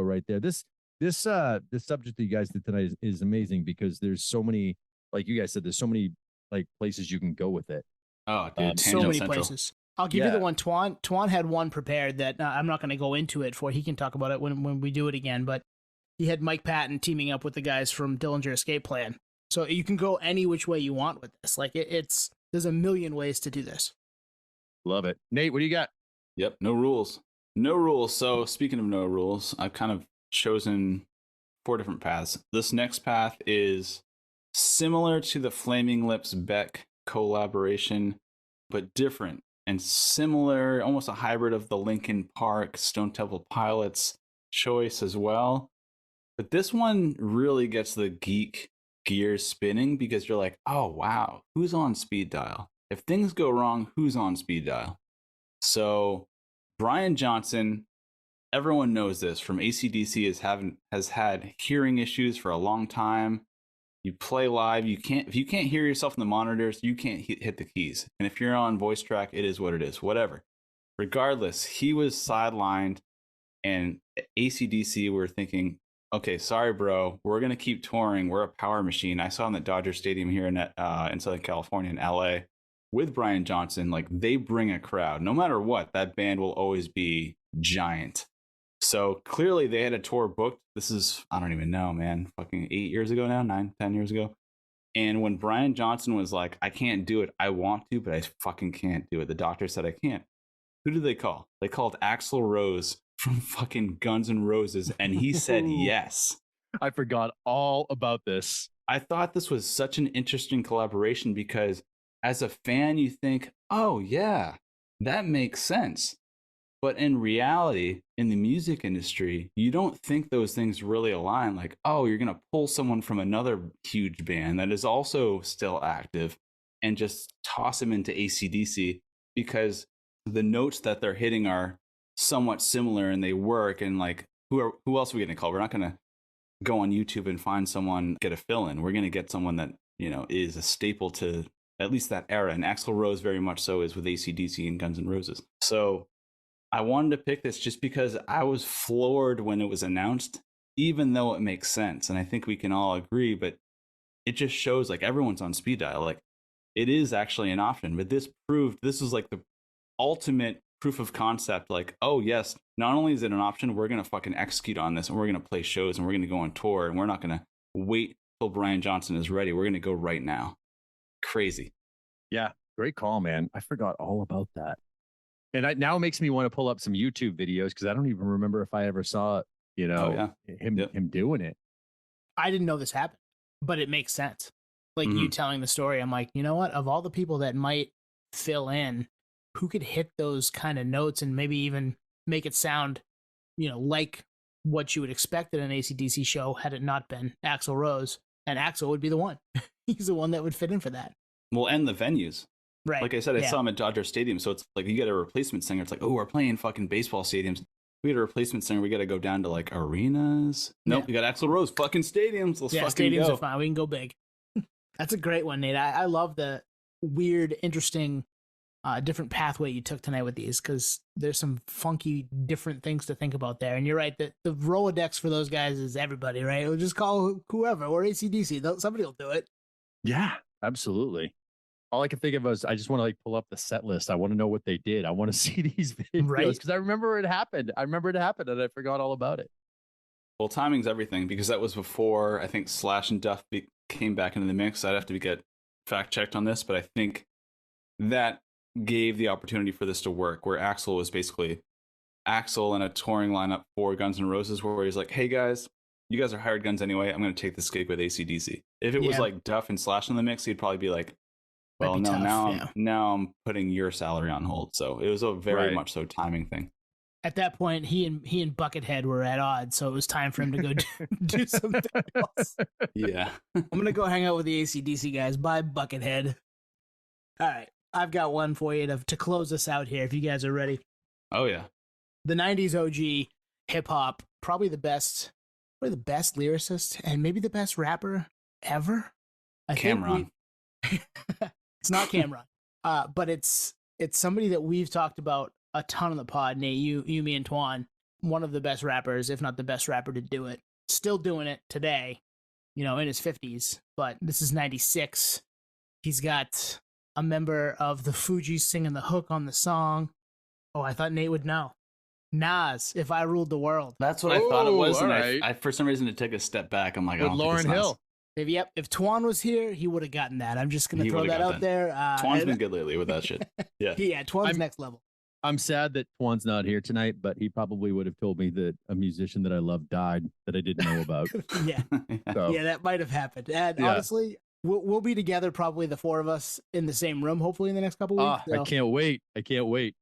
right there. This subject that you guys did tonight is amazing because there's so many, like you guys said, there's so many like places you can go with it. Oh, dude, so many places. I'll give you the one. Twan had one prepared that I'm not going to go into it for. He can talk about it when we do it again. But he had Mike Patton teaming up with the guys from Dillinger Escape Plan. So you can go any which way you want with this. Like there's a million ways to do this. Love it. Nate, what do you got? Yep, no rules. No rules. So speaking of no rules, I've kind of chosen 4 different paths. This next path is similar to the Flaming Lips Beck collaboration, but different and similar, almost a hybrid of the Linkin Park, Stone Temple Pilots choice as well. But this one really gets the geek gears spinning because you're like, oh, wow, who's on speed dial? If things go wrong, who's on speed dial? So Brian Johnson, everyone knows this from AC/DC, has had hearing issues for a long time. You play live, if you can't hear yourself in the monitors, you can't hit the keys. And if you're on voice track, it is what it is, whatever. Regardless, he was sidelined, and AC/DC were thinking, okay, sorry, bro, we're going to keep touring. We're a power machine. I saw him at Dodger Stadium here in Southern California, in LA, with Brian Johnson. Like, they bring a crowd. No matter what, that band will always be giant. So clearly they had a tour booked. This is, I don't even know, man, fucking 8 years ago now, 9, 10 years ago. And when Brian Johnson was like, I can't do it, I want to, but I fucking can't do it. The doctor said I can't. Who did they call? They called Axl Rose from fucking Guns N' Roses, and he said yes. I forgot all about this. I thought this was such an interesting collaboration because as a fan, you think, oh, yeah, that makes sense. But in reality, in the music industry, you don't think those things really align. Like, oh, you're going to pull someone from another huge band that is also still active and just toss them into AC/DC because the notes that they're hitting are somewhat similar and they work. And like, who else are we going to call? We're not going to go on YouTube and find someone, get a fill-in. We're going to get someone that, is a staple to at least that era. And Axl Rose very much so is with AC/DC and Guns N' Roses. So I wanted to pick this just because I was floored when it was announced, even though it makes sense. And I think we can all agree, but it just shows like everyone's on speed dial. Like it is actually an option, but this is like the ultimate proof of concept. Like, oh yes, not only is it an option, we're going to fucking execute on this and we're going to play shows and we're going to go on tour and we're not going to wait till Brian Johnson is ready. We're going to go right now. Crazy. Yeah. Great call, man. I forgot all about that. And now it makes me want to pull up some YouTube videos because I don't even remember if I ever saw, him doing it. I didn't know this happened, but it makes sense. Like you telling the story, I'm like, you know what? Of all the people that might fill in, who could hit those kind of notes and maybe even make it sound, like what you would expect at an AC/DC show had it not been Axl Rose. And Axl would be the one. He's the one that would fit in for that. Well, and the venues. Right. Like I said, I saw him at Dodger Stadium. So it's like you get a replacement singer. It's like, oh, we're playing fucking baseball stadiums. We get a replacement singer. We got to go down to like arenas. Nope, we got Axl Rose. Fucking stadiums. Let's fucking stadiums go. Are fine. We can go big. That's a great one, Nate. I love the weird, interesting, different pathway you took tonight with these because there's some funky, different things to think about there. And you're right that the Rolodex for those guys is everybody, right? We'll just call whoever or AC/DC. Somebody will do it. Yeah, absolutely. All I can think of is I just want to like pull up the set list. I want to know what they did. I want to see these videos because I remember it happened. And I forgot all about it. Well, timing's everything because that was before I think Slash and Duff came back into the mix. I'd have to get fact checked on this, but I think that gave the opportunity for this to work where Axl was basically Axl in a touring lineup for Guns N' Roses where he's like, hey guys, you guys are hired guns anyway. I'm going to take this gig with AC/DC. If it was like Duff and Slash in the mix, he'd probably be like, well, no, now I'm putting your salary on hold. So it was a very much so timing thing. At that point, he and Buckethead were at odds, so it was time for him to go do something else. Yeah. I'm going to go hang out with the AC/DC guys. Bye, Buckethead. All right. I've got one for you to close us out here if you guys are ready. Oh, yeah. The 90s OG hip-hop, probably the best lyricist and maybe the best rapper ever. Cameron. It's not Cameron, but it's somebody that we've talked about a ton on the pod. Nate, you, me, and Twan, one of the best rappers, if not the best rapper to do it. Still doing it today, in his 50s. But this is 96. He's got a member of the Fugees singing the hook on the song. Oh, I thought Nate would know. Nas, If I Ruled the World. That's what I thought it was. And I for some reason, to take a step back, I'm like, with Lauryn Hill. If Twan was here, he would have gotten that. I'm just going to throw that out there. Twan's been good lately with that shit. Yeah. Yeah, Twan's next level. I'm sad that Twan's not here tonight, but he probably would have told me that a musician that I love died that I didn't know about. Yeah. So. Yeah, that might have happened. And honestly, we'll be together, probably the four of us in the same room, hopefully in the next couple weeks. So I can't wait.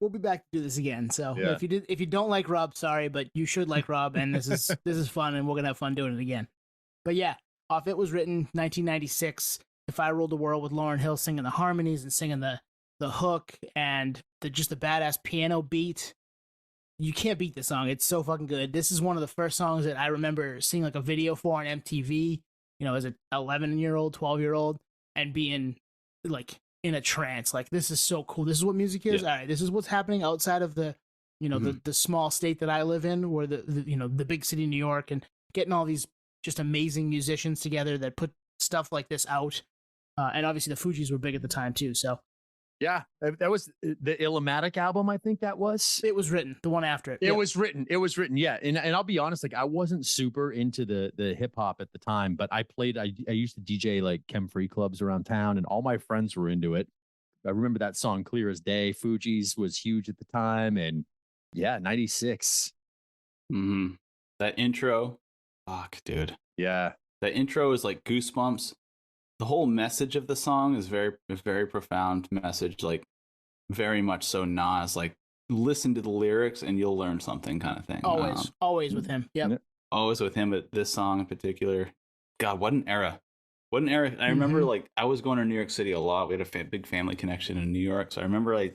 We'll be back to do this again. So if you don't like Rob, sorry, but you should like Rob, and this is fun, and we're going to have fun doing it again. But yeah. Off It was written 1996. If I Ruled the World with Lauryn Hill singing the harmonies and singing the hook and the badass piano beat. You can't beat this song. It's so fucking good. This is one of the first songs that I remember seeing like a video for on MTV, as an 11-year-old, 12-year-old, and being like in a trance. Like, this is so cool. This is what music is. Yeah. All right, this is what's happening outside of the, the small state that I live in, where the big city, New York, and getting all these just amazing musicians together that put stuff like this out. And obviously the Fugees were big at the time too. So Yeah, that was the Illmatic album. I think that was. It was written, the one after it. It was written. It was written. Yeah, and I'll be honest, like I wasn't super into the hip hop at the time, but I used to DJ like chem free clubs around town, and all my friends were into it. I remember that song "Clear as Day." Fuji's was huge at the time, and yeah, 96. Mm-hmm. That intro, fuck, dude. Yeah, that intro is like goosebumps. The whole message of the song is very profound message, like very much so Nas, like listen to the lyrics and you'll learn something kind of thing. Always with him. Yep. Always with him, but this song in particular, God, what an era. What an era. I remember like I was going to New York City a lot. We had a big family connection in New York. So I remember like,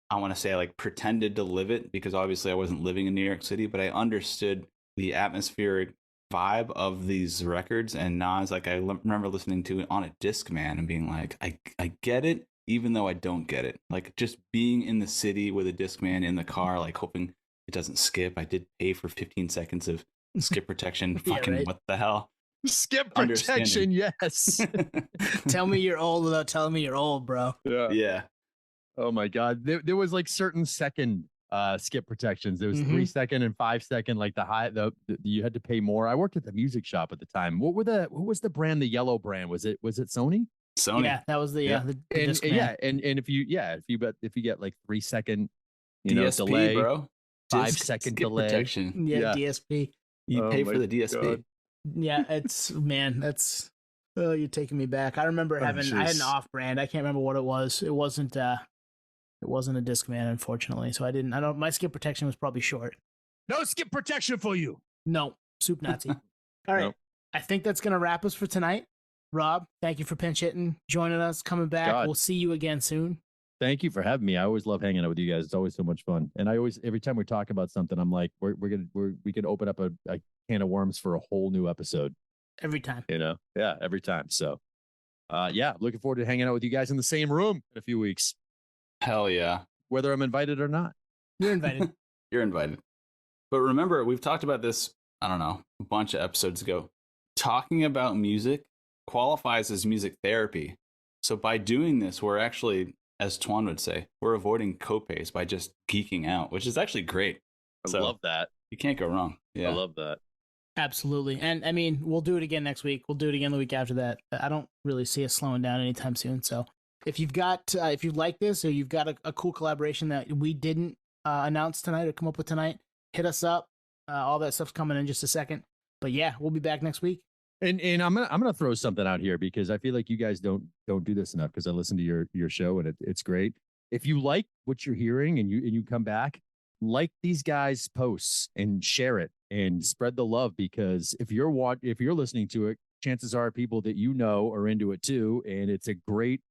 I want to say I like pretended to live it because obviously I wasn't living in New York City, but I understood the atmospheric vibe of these records. And Nas, like I remember listening to it on a Discman and being like, I get it, even though I don't get it. Like just being in the city with a Discman in the car, like hoping it doesn't skip. I did pay for 15 seconds of skip protection. Fucking right. What the hell? Skip protection, yes. Tell me you're old without telling me you're old, bro. Yeah. Oh my God. There was like certain second skip protections. There was 3 second and 5 second, like the you had to pay more. I worked at the music shop at the time. What was the brand, the yellow brand? Was it Sony? Sony. Yeah, that was the and if you get like 3 second, DSP, delay, bro. 5 second delay protection. Yeah, DSP. You pay for the DSP. God. Yeah, that's you're taking me back. I remember I had an off brand. I can't remember what it was. It wasn't a Discman, unfortunately. So my skip protection was probably short. No skip protection for you. No, soup Nazi. All right. Nope. I think that's gonna wrap us for tonight. Rob, thank you for pinch hitting, joining us, coming back. God. We'll see you again soon. Thank you for having me. I always love hanging out with you guys. It's always so much fun. And every time we talk about something, I'm like, we can open up a can of worms for a whole new episode. Every time. Yeah, every time. So, looking forward to hanging out with you guys in the same room in a few weeks. Hell yeah. Whether I'm invited or not. You're invited. You're invited. But remember, we've talked about this, I don't know, a bunch of episodes ago. Talking about music qualifies as music therapy. So by doing this, we're actually, as Twan would say, we're avoiding copays by just geeking out, which is actually great. I love that. You can't go wrong. Yeah. I love that. Absolutely. And I mean, we'll do it again next week. We'll do it again the week after that. I don't really see us slowing down anytime soon. So if you've got, if you like this, or you've got a cool collaboration that we didn't announce tonight or come up with tonight, hit us up. All that stuff's coming in just a second. But yeah, we'll be back next week. And I'm gonna throw something out here because I feel like you guys don't do this enough, because I listen to your show and it's great. If you like what you're hearing and you come back, like these guys' posts and share it and spread the love, because if you're listening to it, chances are people that you know are into it too, and it's a great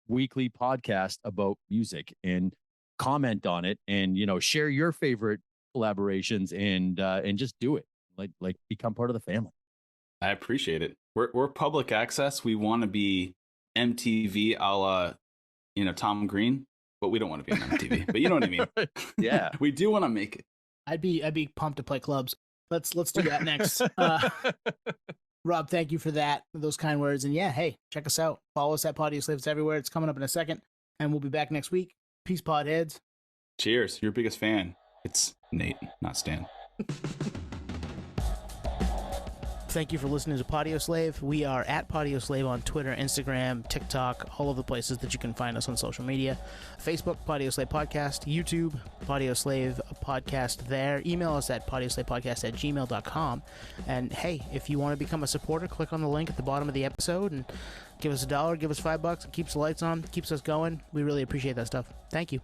weekly podcast about music. And comment on it and share your favorite collaborations and just do it, like become part of the family. I appreciate it. We're public access. We want to be MTV a la, Tom Green, but we don't want to be on MTV. But you know what I mean? Yeah. We do want to make it. I'd be pumped to play clubs. Let's do that next. Rob, thank you for those kind words. And yeah, hey, check us out. Follow us at Potty Slaves everywhere. It's coming up in a second. And we'll be back next week. Peace, podheads. Cheers. Your biggest fan. It's Nate, not Stan. Thank you for listening to Potty Slave. We are at Potty Slave on Twitter, Instagram, TikTok, all of the places that you can find us on social media. Facebook, Potty Slave Podcast. YouTube, Potty Slave Podcast there. Email us at pottyslavepodcast@gmail.com. And hey, if you want to become a supporter, click on the link at the bottom of the episode and give us $1, give us $5. It keeps the lights on, keeps us going. We really appreciate that stuff. Thank you.